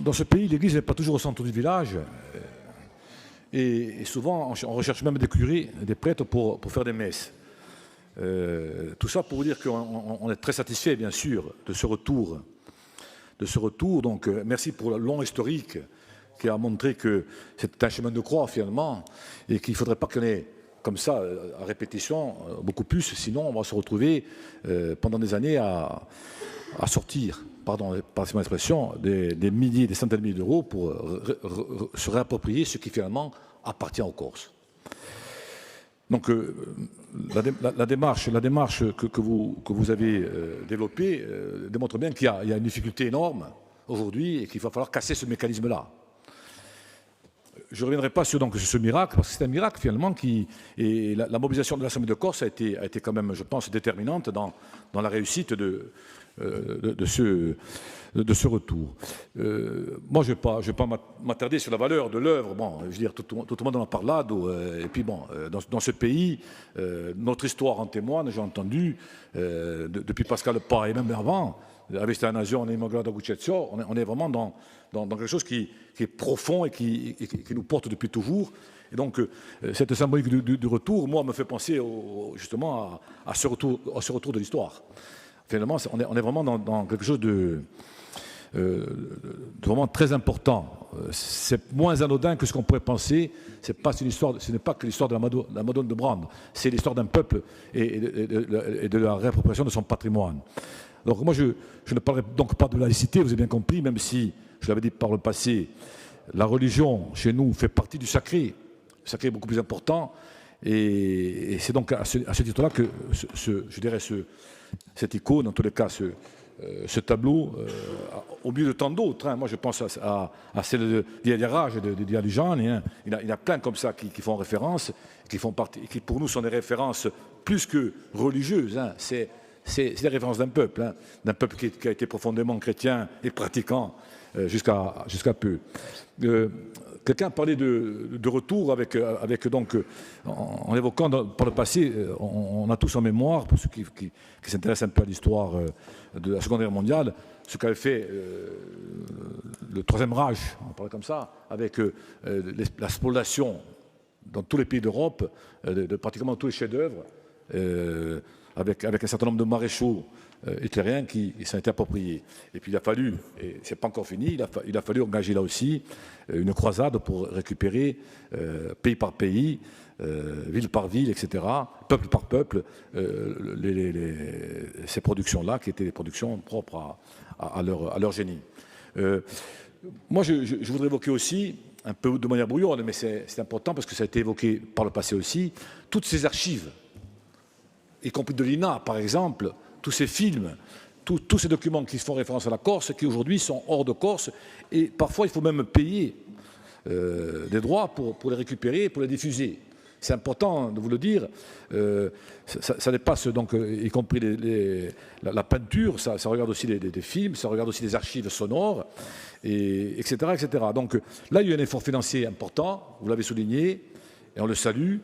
Dans ce pays, l'église n'est pas toujours au centre du village. Et souvent, on recherche même des curés, des prêtres pour faire des messes. Tout ça pour vous dire qu'on est très satisfait, bien sûr, de ce retour. Donc, merci pour le long historique qui a montré que c'est un chemin de croix, finalement, et qu'il ne faudrait pas qu'on ait, comme ça, à répétition, beaucoup plus, sinon on va se retrouver pendant des années à sortir, pardon, passez-moi l'expression, des milliers, des centaines de milliers d'euros pour se réapproprier ce qui, finalement, appartient aux Corses. Donc, la démarche que vous avez développée démontre bien qu'il y a une difficulté énorme aujourd'hui et qu'il va falloir casser ce mécanisme-là. Je ne reviendrai pas sur ce miracle, parce que c'est un miracle finalement et la mobilisation de l'Assemblée de Corse a été quand même, je pense, déterminante dans la réussite de ce retour. Moi, je ne vais pas m'attarder sur la valeur de l'œuvre. Bon, je veux dire, tout le monde en parle là. Et puis bon, dans ce pays, notre histoire en témoigne, j'ai entendu, depuis Pascal Prat et même avant, avec la nation, on est vraiment dans quelque chose qui est profond et qui nous porte depuis toujours. Et donc, cette symbolique du retour, moi, me fait penser justement à ce retour de l'histoire. Finalement, on est vraiment dans quelque chose de vraiment très important. C'est moins anodin que ce qu'on pourrait penser. Ce n'est pas que l'histoire de la Madone de Brande, c'est l'histoire d'un peuple et de la réappropriation de son patrimoine. Donc moi, je ne parlerai donc pas de laïcité, vous avez bien compris, même si, je l'avais dit par le passé, la religion, chez nous, fait partie du sacré. Le sacré est beaucoup plus important. Et c'est donc à ce titre-là que, je dirais, cette icône, en tous les cas, ce tableau, au milieu de tant d'autres, hein, moi je pense à celle d'Iliarage, de Dialujane, hein, il y a plein comme ça qui font référence, qui font partie, qui pour nous sont des références plus que religieuses, hein, c'est des références d'un peuple qui a été profondément chrétien et pratiquant jusqu'à peu. Quelqu'un parlait de retour avec donc, en évoquant par le passé, on a tous en mémoire, pour ceux qui s'intéressent un peu à l'histoire de la Seconde Guerre mondiale, ce qu'avait fait le Troisième Reich, on parlait comme ça, avec la spoliation dans tous les pays d'Europe, de pratiquement tous les chefs-d'œuvre, avec un certain nombre de maréchaux hitlériens qui s'en étaient appropriés. Et puis il a fallu, et c'est pas encore fini, il a fallu engager là aussi une croisade pour récupérer pays par pays, ville par ville, etc., peuple par peuple, ces productions-là qui étaient des productions propres à leur génie. Moi, je voudrais évoquer aussi, un peu de manière brouillonne, mais c'est important parce que ça a été évoqué par le passé aussi, toutes ces archives, y compris de l'INA, par exemple, tous ces films, tous ces documents qui font référence à la Corse, qui aujourd'hui sont hors de Corse, et parfois il faut même payer des droits pour les récupérer, pour les diffuser. C'est important de vous le dire, ça dépasse donc, y compris la peinture, ça regarde aussi des films, ça regarde aussi des archives sonores, etc., etc. Donc là, il y a un effort financier important, vous l'avez souligné, et on le salue,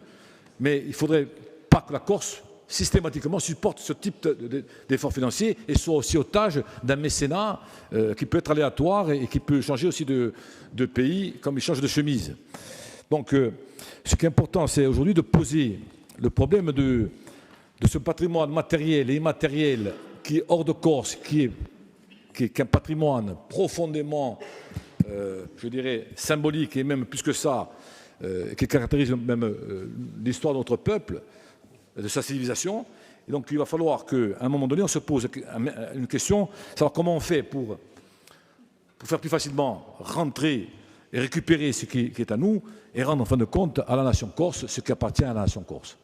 mais il ne faudrait pas que la Corse systématiquement supporte ce type d'effort financier et soit aussi otage d'un mécénat qui peut être aléatoire et qui peut changer aussi de pays comme il change de chemise. Donc, ce qui est important, c'est aujourd'hui de poser le problème de ce patrimoine matériel et immatériel qui est hors de Corse, qui est un patrimoine profondément, je dirais, symbolique et même plus que ça, qui caractérise même l'histoire de notre peuple, de sa civilisation. Et donc il va falloir qu'à un moment donné, on se pose une question, savoir comment on fait pour faire plus facilement rentrer et récupérer ce qui est à nous et rendre en fin de compte à la nation corse ce qui appartient à la nation corse.